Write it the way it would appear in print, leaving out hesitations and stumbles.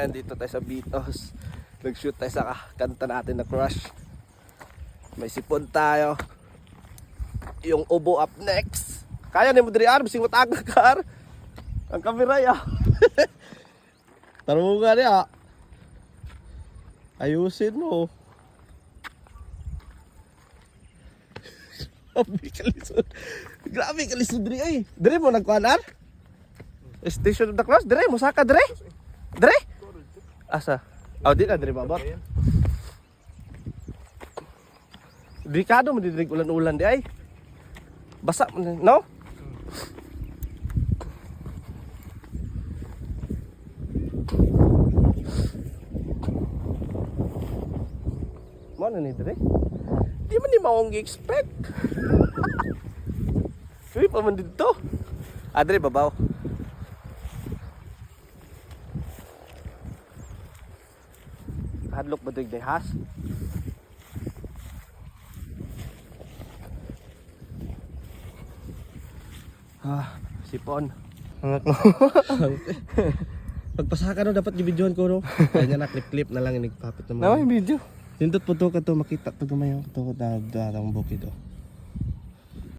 Ayan, dito tayo sa Bitos. Nag-shoot tayo sa kanta natin na Crush. May sipon tayo. Yung ubo up next. Kaya ni mo diri ar, bising mataga ka ar. Ang kamera ya. Tarungan ya. Ayusin mo. Grabe kalisod. Grabe kalisod diri ay. Diri mo nagkuanar? Station of the Cross, diri mo saka diri. Diri? Asa? Oh, di na diri babot. Delikado mo didig ulan-ulan di ay. Basa no? Mana ni diri? Di man ni maong gi-expect. Uy, pa man dito. Adre babaw. Hadlok ba dig has? Sipon. Anak mo. Pagpasaka no dapat gibidyohan ko no. Kaya na clip na lang inigpapit naman. Naman yung video. Tindot po to ka to makita to gamay to datang bukid oh.